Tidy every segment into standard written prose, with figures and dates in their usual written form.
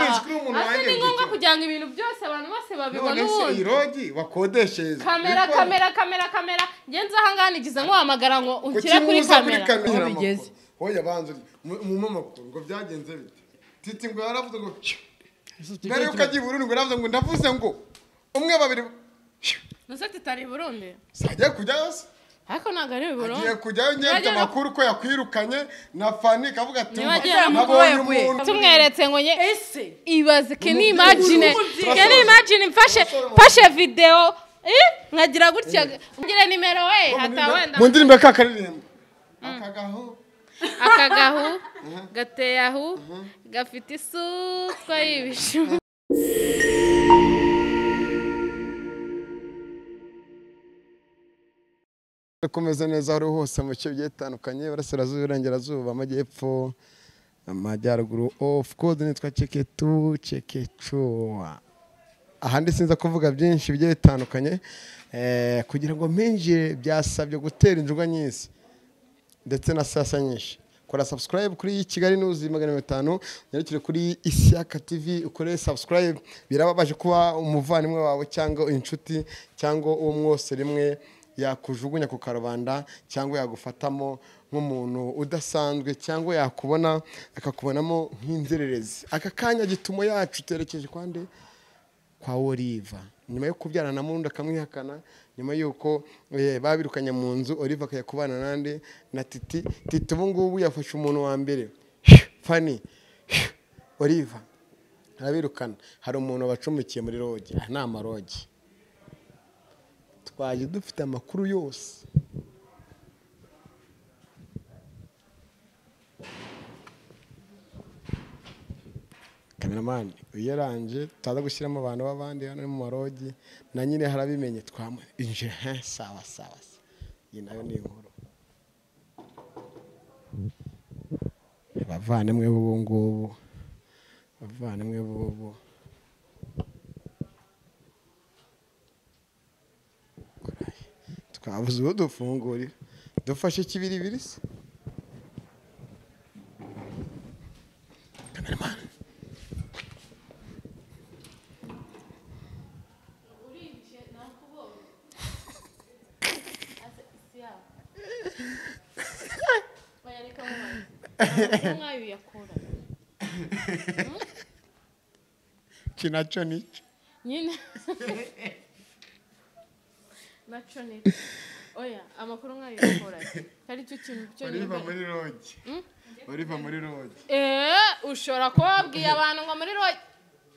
urabizi kuri umuntu wanjye ni ngombwa kugira ngo ibintu byose abantu bose babibone ubundi Rojyi wakodesheje kamera ngenze aha ngaha nigize ngo hamagara ngo unshyire kuri kamera bigeze hoya banze mu makuru ngo byagenze bite Titi ngo yaravuze ngo mbere yuko agiye Burundi ngo yaravuze ngo ndavuze ngo umwe babiri nose tutari Burundi sajya kujyayo se ariko ntago ari Burundi agiye kujyayo nyabyo makuru ko yakwirukanye na fanny kavuga ati nabonye umuntu tumweretse ngo nye ibaze can imagine mfashe video nkagira gutya ngire nimero we hatawenda mu ndirimbo kakaririmba akagahu gateye aho gafite isutwa y'ibishu kumeze neza aho hose mu bice bitandukanye barasirazuba irengerazuba amajyepfo amajyaruguru of course nitwa chekechoa ahandi sinza kuvuga byinshi bigiye bitandukanye kugira ngo mpinjire byasabye gutera injuga nyinshi ndetse na sasa nyinshi kora subscribe kuri Kigali News 500 nyarukire kuri Ishyaka TV ukore subscribe birababaje kuba umuvandimwe wawe cyangwa inshuti cyangwa uwo mwose rimwe yakujugunya ku karubanda cyangwa yagufatamo nk'umuntu udasanzwe cyangwa yakubona akakubonamo nk'inzererezi aka kanya gitumo yacu terekeje kwande kwa Oliva nyuma yo kubyarana na Muri akamwihakana nyuma yuko babirukanye mu nzu Oliva akayakubana nande na Titi ubu ngubu yafashe umuntu wa mbere fanny Oliva arabirukana hari umuntu wacumukiye muri Rojyi nta Rojyi twaje dufite amakuru yose cameraman uyaranje taza gushyiramo abantu babandi hano mu Rojyi na nyine harabimenye twamwe inje sawa iyi nayo ni inkuru bavane bubu twavuze uwo dufungurira dufashe kibiribiri se cameraman urije nakubonye bayareka mwayo yakora kinacho nicho nyine nacho ni oya amakuru mwayo yakora kari cyo kintu cyo Oliva muri Rojyi Oliva muri Rojyi ushora kubabwiye abantu ngo muri Rojyi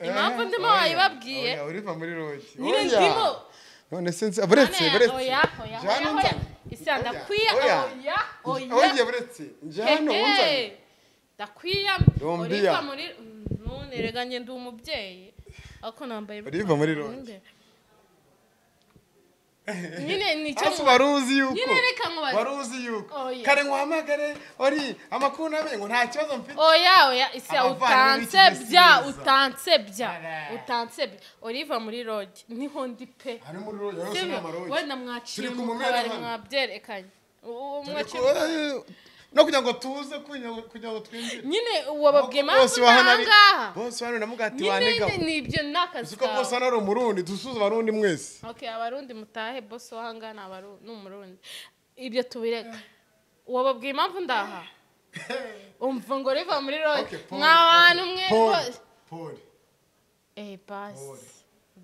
impamvu ndimo wayibabwiye Oliva muri Rojyi nyine ndimo none sinzi buretse oya isanda kwiya oya buretse njano unzanye ndakwiya Oliva muri none reganye ndi umubyeyi ako nambaye Oliva muri Rojyi nyine nicyo baruzi yuko kare nguhamagare ori amakuru namenye ngo nta kibazo mfite oya isa utansebya Oliva muri Rojyi niho ndi pe hari muri Rojyi yose n'amarojyi wenda mwaciye mu kabari mwabyerekanye no kugira ngo tuze kugira ngo twinjire nyine wababwiye mpamvu nangaha bose hano namugati wanega nibyo nakazi uko bose hano ari umurundi dusuze abarundi mwese okay abarundi mutahe bose wahangana abarundi n'umurundi ibyo tubireka wababwiye impamvu ndaha umva ngo Oliva muri Rojyi mwabantu mwe Paul basi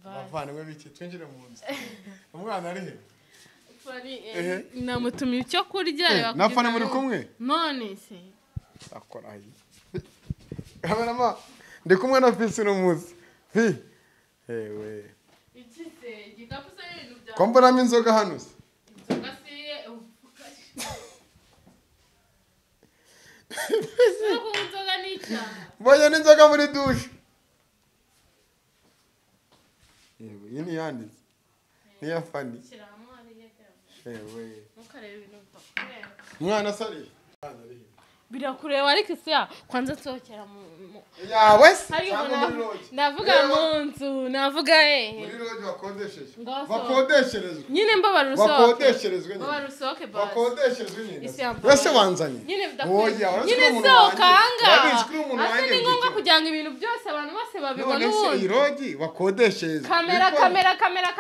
bavana biki twinjire mu nzu umwana ari he namutumiye icyo kurya na fanny muri kumwe none se akora ayi kamerama ndi kumwe na fisi no muzi ewe ikise gikapu se ibintu bya ko mbonamo inzoga hano se inzoga se inzoga ni icyaha mbonye n'inzoga muri dushe yewe iyi ni yanditse ni ya fanny ewe mukareba ibintu bitakureba mwana sari birakureba ariko isia kwanza nsohokera mu yawe ndavuga mu nzu navuga muri Rojyi bakodesheje bakodesherezwe nyine mbabara bakodesherezwe nyine bose wanzanye nyine sokanga ase ni ngombwa kugira ngo ibintu byose abantu bose babibona ubundi Rojyi bakodesherezwe kamera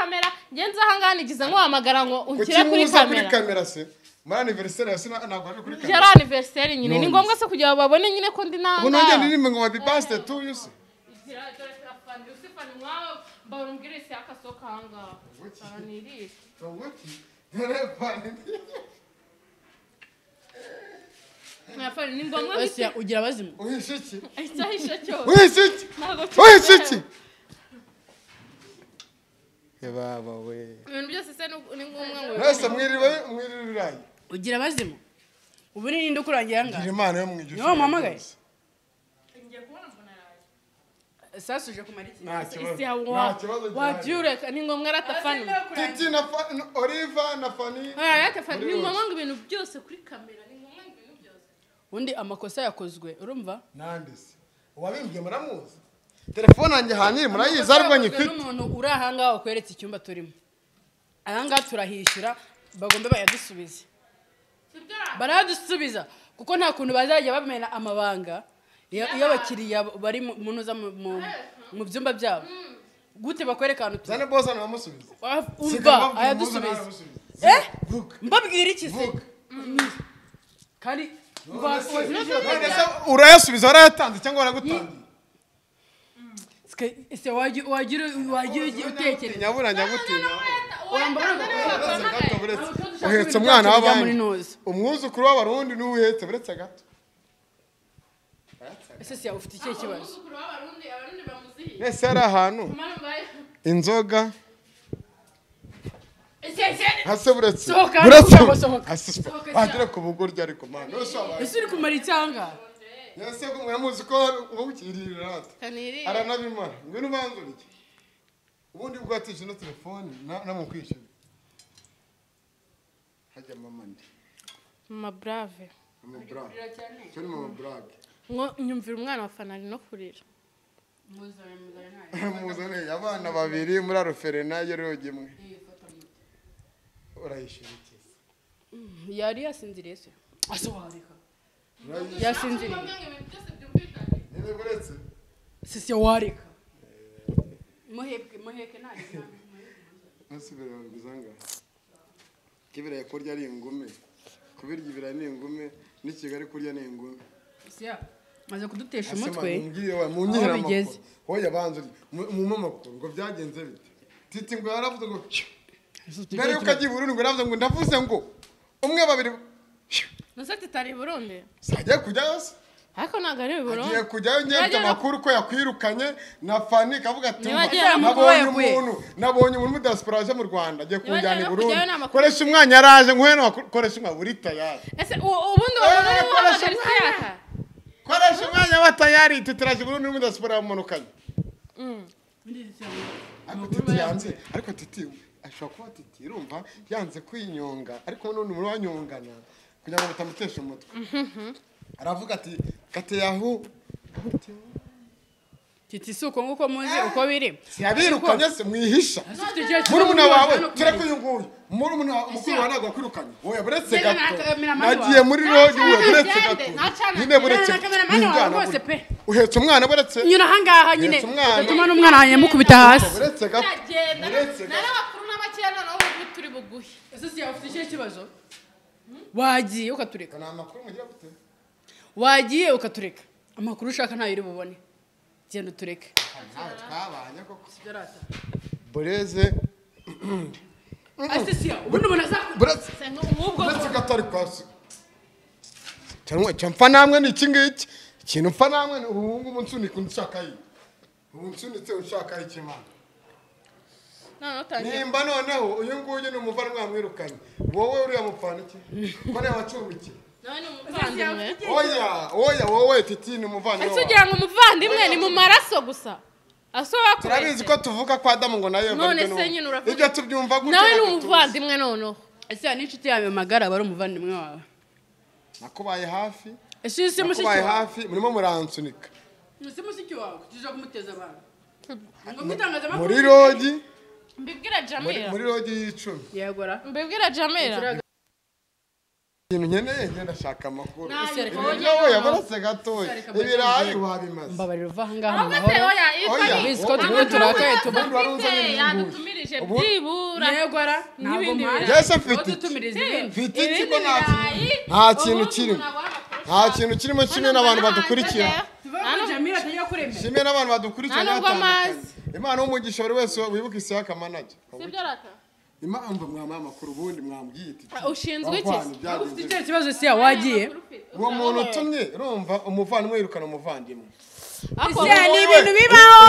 ngenza hangana nigize ngo hamagara ngo unkira kuri kamera se muri anniversaire yasi ntabwo ari kuri kamera yari anniversaire nyine ni ngombwa se kugira babone nyine ko ndi nanga ubu nongeye ndirimbe ngo happy birthday to you se Stefani mwao barumbwire se akasoka hanga baranirije Mwafari ni ngombwa wese ugira bazimu uhishiki ahisha cyo uhishiki baba we ibintu byose se ni ngombwa ngo wese mwirirayi ugira bazimu ubu ni ninde kurangira hanga ngira imana yo mwijusho niwo mamagaye ngiye kubona mbona yaje sasa uje kumariki nta kibazo wajureka ni ngombwa ratafani Titi na Oliva na fanny ratafani ni ngombwa ngo ibintu byose kuri kamera ni ngombwa ngo ibintu byose undi amakosa yakozwe urumva nandise uwabimbye muramuzi telefone yanjye hanyiri murayiza ariko nyifite n'umuntu uri ahanga wakweretse icyumba turimo ahanga turahishyura bagombe bayadusubize baradusubiza kuko nta kuntu bazajya bamena amabanga iyo abakiriya bari munuza mu byumba byabo gute bakwerekana zane boss ana bamusubiza umva ayadusubiza mbabwira iki se kandi urayasubiza warayatanze cyangwa waragutangiye ese wagira utekereza nyabura uhetse umwana w'abandi umwuzukuru w'abarundi n'uhetse buretse gato ese siya ufite ikihe kibazo ese ari ahantu inzoga hase buretse wagira ku bugoryi ariko mana ese uri kumara icyanga yase ko muramuzi ko ubukirira rata aranabimara ngo nubanzura iki ubundi bwatije no telefone namukwishyura hajya mama ndi mama brave cyane mama brave ngo nyumvira umwana wa fanny no kurira muzane abana babiri muri aroferena y'Rojyi imwe urayishyura iki yari yasinziriye se asoharika yasinziriye nene buretse sisi warika muheke nani nasubira nguzanga kibira kurya ari ingume kubirya ibira ni ingume n'ikigali kurya ni ingume siya maze kudutesha umutwe mu nkira amakuru hoya banze mu mamakuru ngo byagenze bite Titi ngo yaravuze ngo mbere yuko agiye Burundi ngo yaravuze ngo ndavuze ngo umwe babiri nasati tari Burundi sajya kujya yose ariko nagari Burundi agiye kujyayo ngende amakuru ko yakwirukanye na Fanny kavuga ati nabonye umuntu mudasiparaje mu Rwanda agiye kujyana i Burundi koresha umwanya yaraje nguheno koresha umwanya buri tayari ese ubundi koresha umwanya batayari tutiraje Burundi mudasipara munukanye ariko Titi ashobora kuba Titi urumva yanze kwinyonga ariko none umuntu wanyongana kugira ngo batamutesha umutwe aravuga ati kateyahu Titi suko nguko muzi uko biri yabirukanye se mwihisha muri muna wawe tureko yunguye muri muna mukuru wa nago kwirukanye oya buretse gato nagiye muri Rojyi we buretse gato nyine buretse uhetse umwana buretse nyina hangaha nyine tuma n'umwana hanyamukubita hasi buretse gato n'abakuru n'abakera nabo turi buguhi ese siya ufite ikihe kibazo wagiye ukatureka na makuru mugira gute wagiye ukatureka amakuru ushaka ntayo uri bubone genda utureke twabanye koko bureze asisiya ubundi ubona buretse gatari kwasi cyangwa cyamfa namwe ni iki ngiki ikintu mfa namwe ubu ngubu nsunika unshaka yi ubu nsunitse unshaka iki mana nimba noneho uyu nguyu ni umuvanwa mwirukanye wowe uriya mupfana iki ko nawe wacumbikiye oya wowe Titi ni umuvandimwe ese ugira ngo umuvandimwe ni mu maraso gusa asoba turabizi ko tuvuka kwa Adamu ngo nayo none se nyine uravuga ibyo tubyumva gutyo nawe ni umuvandimwe noneho ese n'inshuti yawe magara bari umuvandimwe wawe nakubaye hafi ese mushiki wawe wawe hafi murimo muransunika ese mushiki wawe tuje kumuteza abantu ngo mutangaza makuru muri Rojyi mbibwira Jamila muri Rojyi y'icumi yegora mbibwira Jamila ikintu nkeneye ngenda shaka amakuru Oya, yabarase gatoya ibirayi wabimaze mbabarira uva ngaha mu mahoro oya bizi ko twe turakaye yadutumirije byibura yegora ntabwo mpari Yese mfite dutumiriza ibindi mfite ikigo nta kintu kirimo nta kintu kirimo kimwe n'abantu badukurikira Jamila atajya kuremera kimwe n'abantu badukurikira Nta nubwo amazi. Imana w'umugisha buri wese wibuka isi y'akamanage sibyo rata impamvu mwamaye amakuru ubundi mwambwiye iti ushinzwe iki ufite icyo kibazo siya wagiye uwo muntu utumye urumva umuvandimwe yirukana umuvandimwe siya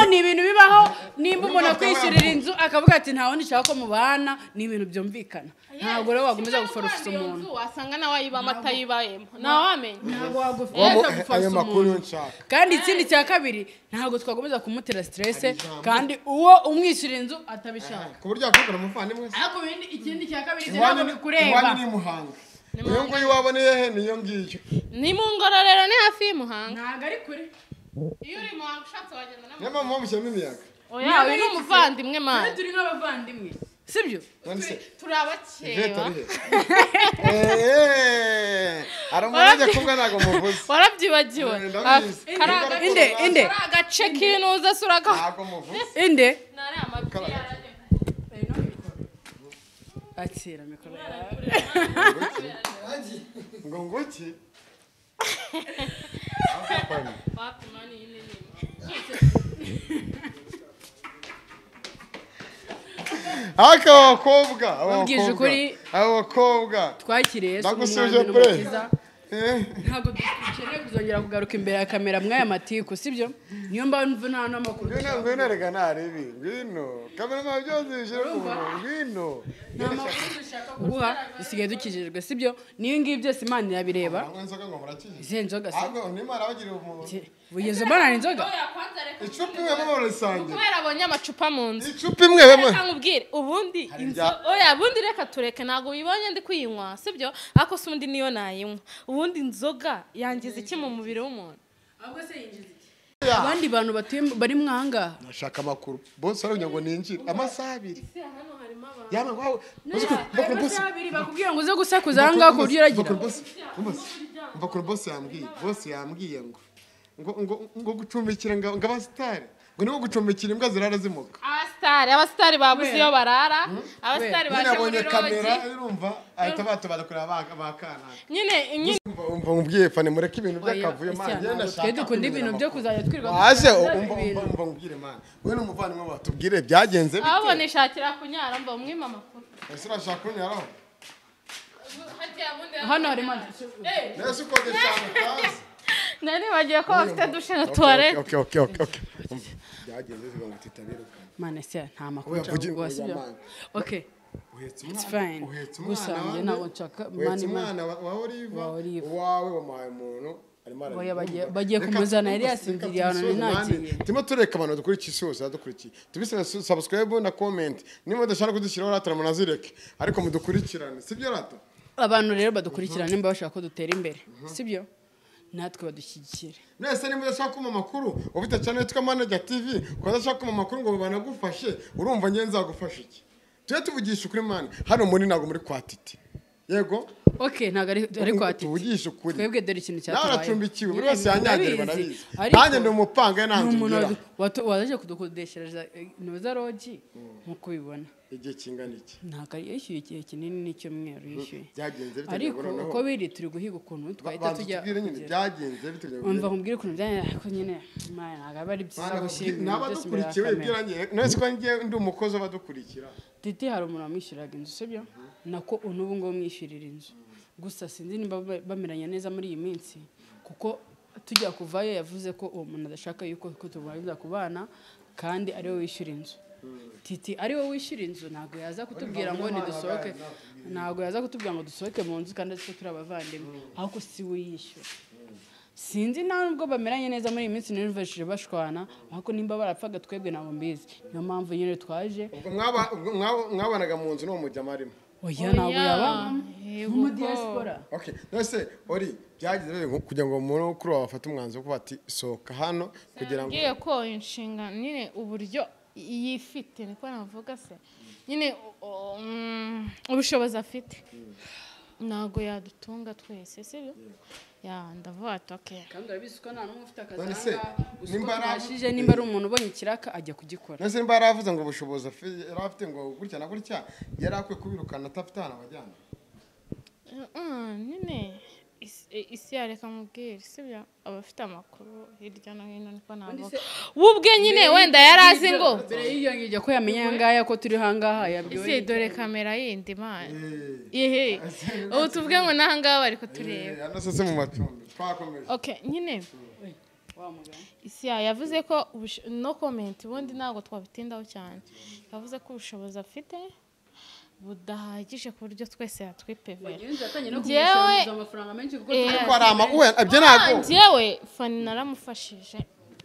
ni ibintu bibaho nimba umuntu akwishyurira inzu akavuga ati nta wundi nshaka ko mubana ni ibintu byumvikana ntabwo rero wagomeza guforofisa umuntu wasanga nawe ayibamo atayibayemo ntawamenya ntabwo wagomeza ayo guforofisa makuru umuntu nshaka kandi ikindi cya kabiri ntabwo twagomeza kumutera stress kandi uwo umwishyura inzu atabishaka ku buryo yakugura umuvandimwe ariko ikindi cya kabiri ntabwo bikureba iwanyu ni Muhanga iyo nguyu waboneye he niyo ngiyo ni mu ngororero ni hafi y'Umuhanga ntabwo ari kure iyo uri Muhanga ushatse wagenda na niyo mpamvu bamushyiramo imiyaga oya uyu ni umuvandimwe mani turi nk'abavandimwe sibyo turabakeba hari umuntu ujya kumwe ntabwo muvuze warabyibagiwe inde agace k'inuza suraka ntabwo muvuze inde nari amabyi akira mikoro ngo nguki wapi mani yine Wabwije ukuri abakobwa twakiriye Yesu ndagusuje n'umwami pre n'umukiza ntabwo dukeneye kuzongera kugaruka imbere ya kamera mw'aya matiku sibyo niyo mpamvu nta n'amakuru ngwino rega narebi ngwino kamera ma byose bishira ku murongo ngwino nta makuru dushaka kuguha dusigaye dukijijwe sibyo niyo ngibi byose Imana irabireba inzoga ngo murakije izihe nzoga se ahubwo n'Imana abagiriye umuntu bugeze mbana inzoga icupa imwe mu rusange kubera abonye amacupa mu nzu icupa imwe bamwe reka nkubwire ubundi ubundi reka tureke ntabwo ubibonye ndi kuyinywa sibyo ariko se ubundi niyo nayinywa ubundi inzoga yangiza iki mu mubiri w'umuntu ahubwo se yinjiza iki abandi bantu batuye bari mwanga nashaka amakuru bose arongera ngo ninjire amasaha abiri hano harimo abantu yama wawe bakubwira ngo uze gusakuza aha ngaha ku buryo uragira mva kuri boss yambwiye ngo gucumbikira ngo abasitari ngo nibo gucumbikira imbwa zirara zimuka abasitari babuze iyo barara abasitari baje muri kamera Rojyi urumva ahita batubara kureba bakana nyine umva mubwiye fane mureke ibintu by'akavuyo man yenda twe dukunda ibintu byo kuzajya twirirwa waje umva mubwire man we n'umuvandimwe batubwire byagenze bite abo nishakira kunyara mba umwima amakuru ese urashaka kunyaraho hano harimo nese ukodesha amazi nari bagiye ko bafite dushe na tuwarete okay byagenze zigonga titabiruka mane se nta makuru cyangwa sibyo okay it's fine gusa njye ntabwo nshaka mwana wa Oliva wawe wamuhaye umuntu bagiye kumuzana yari yasinziriye ahantu ntagiye timo tureka abantu dukurikiye isi hose badukurikiye tubise subscribe na comment niba udashaka kudushyiraho ratara munazireke ariko mudukurikirane sibyo rata abantu rero badukurikirana nimba bashaka ko dutera imbere sibyo natwe badushyigikire nese nimba udashaka kuma amakuru ufite channel yitwa Manager TV ukadashaka kuma amakuru ngo banagufashe urumva ngiye nzagufasha iki tujye tuvugisha ukuri mani hano muri nago muri kwa Titi yego okay ntago ari kwa Titi tuvugisha ukuri twebwe dore ikintu cyatubaye naracumbikiwe buri wese yanyagirwa nabizi nanjye ndi umupanga nanjye waje kudukodeshereza nuza Rojyi nkuko ubibona igihe kingana iki ntago yishyuye igihe kinini n'icyumweru yishyuye byagenze bite ariko uko biri turi guhiga ukuntu twahita tujya byagenze bite umva nkubwire ukuntu byagenze ariko nyine ntago ari byiza gushimira n'abadukurikiye wibwirangiye nese ko ndi umukozi w'abadukurikira Titi hari umuntu wamwishyuraga inzu sibyo nako n'ubu ngo mwishyurira inzu gusa sinzi niba bameranya neza muri iyi minsi kuko tujya kuvayo yavuze ko uwo muntu adashaka yuko tubagiza kubana kandi ari we wishyura inzu Titi ari we wishyura inzu ntabwo yaza kutubwira ngo nidusohoke ntabwo yaza kutubwira ngo dusohoke mu nzu kandi turi abavandimwe ahubwo si we yishyura sinzi nubwo bameranye neza muri iyi minsi n'university bashwana ahubwo nimba barapfaga twebwe nabo mbizi niyo mpamvu nyine twaje mwabanaga mu nzu no mujya marimo oya ntabwo yaba mu diaspora. Okay, nose ori byagize kugira ngo umuntu kuri wafata umwanzuro ko bati soka hano kugira ngo ngiye ko inshinga nyine uburyo yifite niko navuga se nyine ubushobozi afite ntago yadutunga twese sibyo ya ndavuga ati okay kandi urabizi ko nta n'umwe ufite akazi nimba ari umuntu ubonye ikiraka ajya kugikora nose nimba yaravuze ngo ubushobozi afite ngo gutya na gutya yari akwiye kubirukana atafite hano abajyana nyine isi yareka mubwire sibyo abafite amakuru hirya no hino niko navuga ubwe nyine wenda yarazi ngo mbere y'iyo ngijya ko yamenya ngaya ko turi hangaha yabwiwe isi dore kamera yindi man ehe ubu tuvuge ngo nahangaha bari kutureba yanasese mu macumbi twakomeje okay nyine isi yavuze ko no comment ubundi ntago twabitindaho cyane yavuze ko ubushobozi afite budahagije ku buryo twese yatwipevera njyewe fani naramufashije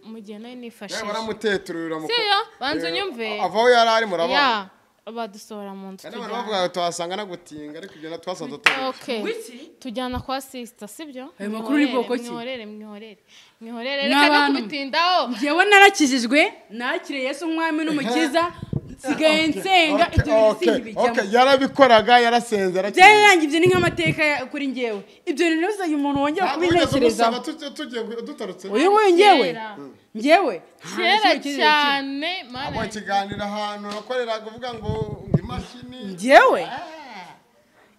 mu gihe nayo nifashije baramuteturira siyo banza unyumve avaho yari ari murabona badusohora mu nzu tujyana bavuga tuhasanga nagutinga ariko ibyo natwasanze tujyana kwa sister sibyo ayo makuru ni bwoko ki mwihorere reka no kubitindaho njyewe narakijijwe nakire Yesu umwami n'umukiza sigaye nsenga ibyo bintu yarabikoraga yarasenze byarangiye ibyo ni nk'amateka kuri njyewe ibyo rero uzaye umuntu wongera kubintekereza tugiye dutarutse uyu njyewe kera cyane abo kiganira ahantu nakoreraga uvuga ngo imashini njyewe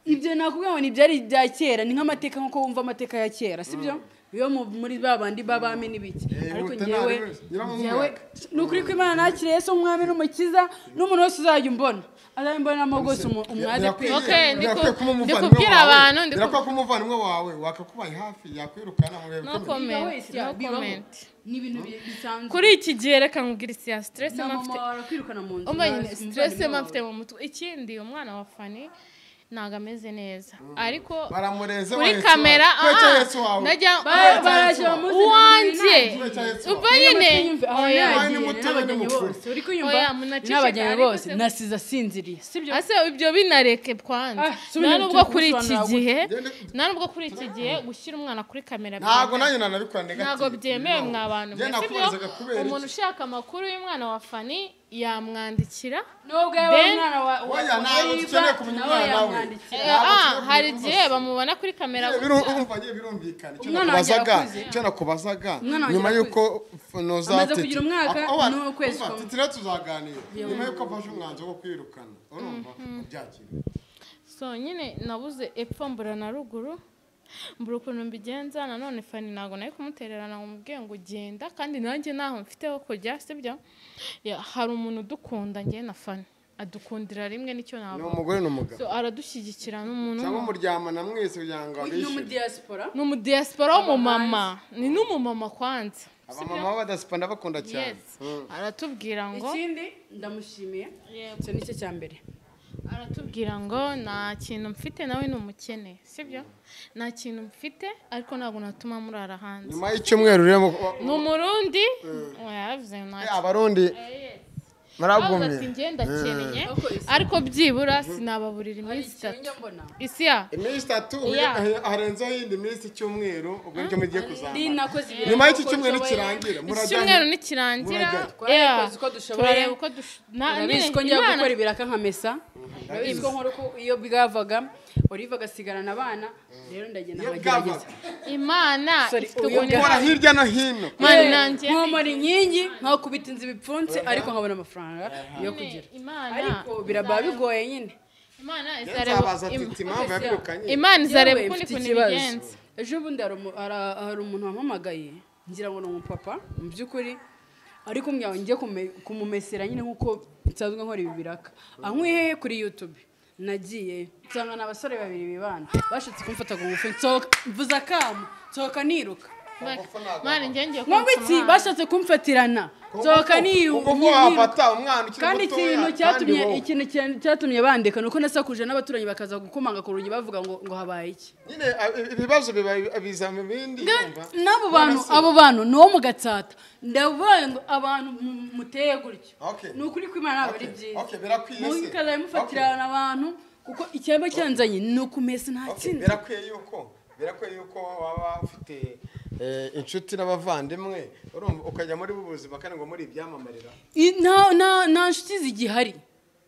ibyo nakubwira ngo ni byari bya kera ni nk'amateka nkuko wumva amateka ya kera sibyo yo muri babandi babame nibiki ariko njyewe nukuri ko Imana nakire Yesu umwami n'umukiza n'umuntu wese uzajya umbona azayimbonamo rwose umwaze ndikubwira abantu ndikubwira ko umuvandimwe wawe wakakubaye hafi yakwirukana mu no comment ni ibintu bisanzwe kuri iki gihe reka nkubwira isi ya stress mafite kwirukana mu nzu umanye stress mafite mu mutwe ikindi umwana wa Fanny ntago ameze neza ariko kuri kamera najya uwanjye ubwo nyine n'abajyanye bose nasize asinziriye ase ibyo binareke kwanza nta nubwo kuri iki gihe gushyira umwana kuri kamera ntago nanjye nanabikora negative ntago byemewe mwa bantu umuntu ushaka amakuru y'umwana wa Fanny yamwandikira nubwo umwana wa hari igihe bamubona kuri kamera birumvikana icyo nakubazaga nyuma y'uko amaze kugira umwaka n'ukwezi kumwe tuzaganira nyuma y'uko afashe umwanzuro wo kwirukana urumva byakira so nyine nabuze epfo mbura na ruguru mbura ukuntu mbigenza nanone Fanny ntago nayo kumutererana ngo mubwiye ngo ugenda kandi nanjye naho mfite ho kujya sibyo hari umuntu udukunda njye na Fanny adukundira rimwe nicyo nabo no umugore n'umugabo so aradushyigikira n'umuntu cyangwa muryamana mwese byanga abishyura no diaspora w'umumama ni n'umumama kwanza abamama b'abadiaspora bakunda cyane aratubwira ngo ikindi ndamushimiye cyo nicyo cya mbere aratubwira ngo nta kintu mfite nawe ni umukene sibyo nta kintu mfite ariko ntabwo natuma murara hanze nyuma y'icyumweru rero ni umurundi yavuze abarundi maragumye ati ngenda keneye ariko byibura sinababurira iminsi 3 isi ya iminsi 3 harenzeho yindi minsi cyumweru ubwo nje mugiye kuzamba nyuma y'iki cyumweru kirangira cyumweru nikirangira turareba uko nabizi ko njya gukora ibiraka nka mesa nabizi ko nkora iyo bwavaga Oliva gasigarana abana rero ndagenda nkagerageza Imana tukora hirya no hino nkomora inkingi nkakubita inzu ibipfunsi ariko nkabona amafaranga yo kugira ariko biraba bigoye nyine Imana izareba ukundi kunibigenza ejo bundi hari umuntu wampamagaye ngira ngo ni umupapa mu by'ukuri ariko njye kumumesera nyine nkuko nsanzwe nkora ibi biraka ankwiye kuri YouTube nagiye nsanga n'abasore babiri bibana bashitse kumfata ku ngufu mvuza kamu nsohoka niruka mwana ngenge ko ngwiki bashatse kumfatirana nsohoka kandi ikintu cyatumye bandeka nuko nasakuje n'abaturanyi bakaza gukomanga ku rugi bavuga ngo habaye iki nyine ibibazo biza mu bindi abo bantu no mu gatsata ndavuye ngo abantu muteye gutyo nukuri ko Imana bari byiza birakwiye mukaza mufatirana abantu kuko icyaba cyanzanye ni ukumesa nta kindi. birakwiye yuko waba ufite inshuti n'abavandimwe urumva ukajya muri buzima kandi ngo muri ibyamamarira nta nshuti zigihari,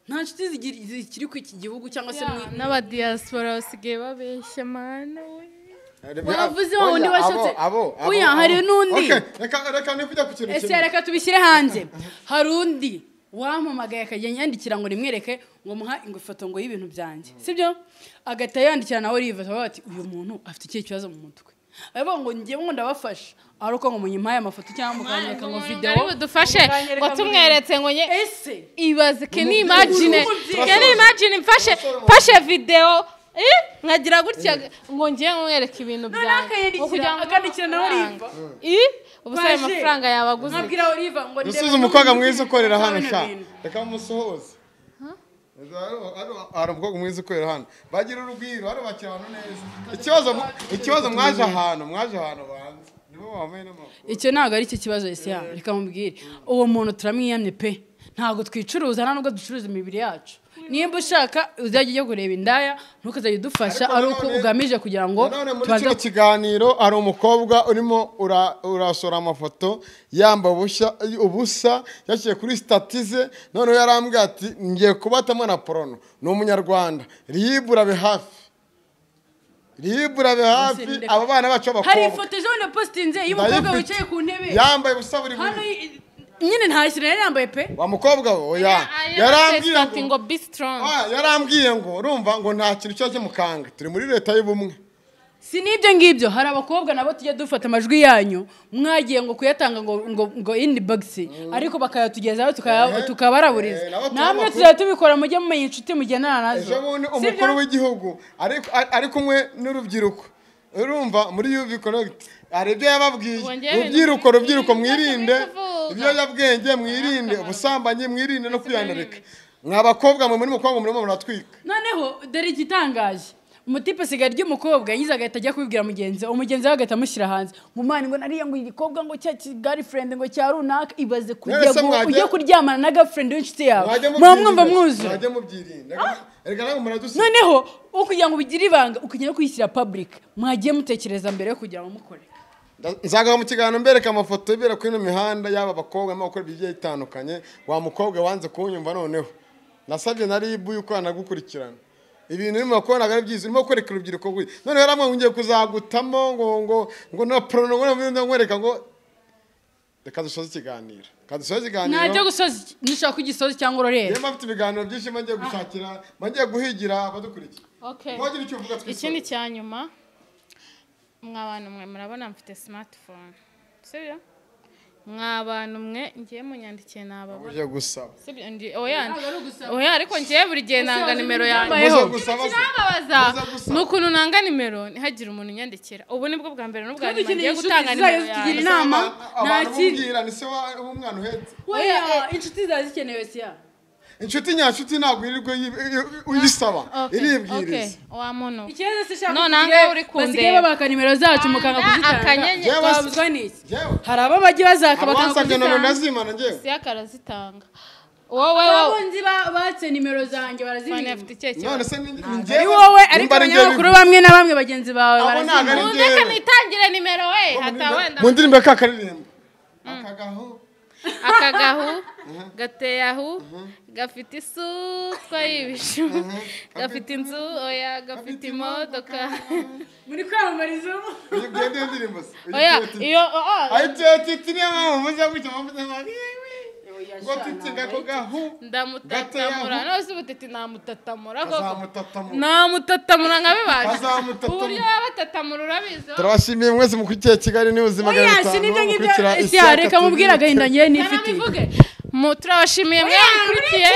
nta nshuti zikiri ku iki gihugu cyangwa se n'abadiaspora basigaye babeshya mana we. Wavuze wa undi washatse oya hari n'undi reka nifite ku kintu ese reka tubishyire hanze. Hari undi wampamagaye akajya yandikira ngo rimwereke ngo muha ifoto ngo y'ibintu byanjye sibyo, agahita yandikira na Oliva bati uyu muntu afite ikihe kibazo mu mutwe, ariko ngo ngiye ngo ndabafasha aruko ngo munyimpaye amafoto cyangwa mukanyereka ngo video ari budufashe ngo tumweretse ngo nye ese ibaze can imagine mfashe video nkagira gutya ngo ngiye nkwereka ibintu byanjye akandikira na Oliva ubusaye amafaranga yabaguze nkabwira Oliva ngo dusuze umukobwa mwiza ukorera hano sha reka musohoze ari umukobwa mwiza ukorera hano bagira urugwiro ari bakira abantu neza. Ikibazo mwaje ahantu banze nibo bamaye n'amakuru. Icyo ntago ari cyo kibazo ese ya reka mubwire uwo muntu turamwiyamye pe ntago twicuruza nubwo ducuruza imibiri yacu. Nimba ushaka uzajya kureba indaya ntukazajya udufasha ari uko ugamije kugira ngo tubaze kiganiro. Ari umukobwa urimo urasora amafoto yamba ubusa yashyize kuri statize none yarambwiye ati ngiye kubatamo na porno. Ni umunyarwanda ribura be hafi aba bana bacu abakobwa. Hari ifoto ejo na postinze y'umukobwa wicaye ku ntebe yambaye ubusa buri nyine ntashyira yambaye pe wa mukobwa oya yarambwiye ngo be strong. Yarambwiye ngo urumva ngo nta kintu cyo mukanga turi muri leta y'ubumwe. Si nibyo ngibyo hari abakobwa nabo tujya dufata amajwi yanyu mwagiye ngo kuyatanga ngo inbox ariko bakayatugezaho tukabaraburiza namwe tuzajya tubikora mujye mumenya inshuti mugenana nazo. Ejo bundi umukuru w'igihugu ari kumwe n'urubyiruko urumva muri UV Connect hari ibyo yababwiye rubyiruko mwirinde ibiyobyabwenge mwirinde ubusambanyi mwirinde no kwiyandarika mw'abakobwa mwe muri mukobwa murimo muratwika. Noneho dore igitangaje umutipe asigaye ry'umukobwa yiza agahita ajya kubibwira mugenzi we agahita amushyira hanze mu mani ngo nariya ngo igikobwa ngo cya girlfriend ngo cya runaka ibaze ujye kuryamana na girlfriend w'inshuti yawe mwumva mwuzuye. Mwajya mubyirinda erega namwe muradusika. Noneho ukugira ngo ubigire ibanga ukagenda kuyishyira public mwagiye mutekereza mbere yo kugira ngo mukore. Nzaga mu kiganiro mbereka amafoto ibera kuri ino mihanda yaba abakobwa n'abakora bigiye bitandukanye. Wa mukobwa wanze kunyumva noneho nasabye naribu yuko anagukurikirana ibintu urimo kubona ari byiza urimo kwereka urubyiruko gwe none yaramwe ngiye kuzagutamo ngo na prono ngo nkwereka ngo reka dusoze ikiganiro najya gusoza nishaka kugisoza cyangwa urorera yema afite ibiganiro byinshi bagiye gushakira bagiye guhigira abadukurikiye. Wagira icyo uvuga twese ikindi cyanyuma mwabantu mwe murabona mfite smartphone sibyo mwabantu mwe ngiye munyandikiye nababo uje gusaba sibyo oya ariko ngiye buri gihe nanga nimero yanjye kinababaza nukuntu nanga nimero ntihagira umuntu nyandikira ubu nibwo bwa mbere n'ubwa nyuma ngiye gutanga nimero yanjye inama nta kibwira ni se umwana uhetse oya inshuti zazikenewe siya inshuti nyashuti ntabwo irirwe uyisaba iribwiriza wa muntu ikibazo se shaka none anga uri kunde basigaye babaka nimero zacu mukanga kuzitanga twabuzwa n'iki hari abo bajye bazaka bakanga kuzitanga none nazimana ngewe si akarazitanga wowe nzi batse nimero zanjye barazimenya none se njye wowe ariko abanyamakuru bamwe na bamwe bagenzi bawe barazimenya ndeka nitangire nimero we hatawenda mu ndirimbo kakaririmbo akagahu gateyahu gafite isutwa y'ibishu gafite inzu oya gafite imodoka muri kwamamariza ugende ndirimbo oya iyo Titi niyo muvuze gutyo muvuze ngo Titi ngako gahu ndamutatamura nose ubutiti namutatamura namutatamura nkabibasha uburyo batatamura urabizi. Turabashimiye mwese mukurikiye Kigali ni ubuzima bwa bitanu reka mubwira agahinda ngiye nifite turabashimiye mwese mukurikiye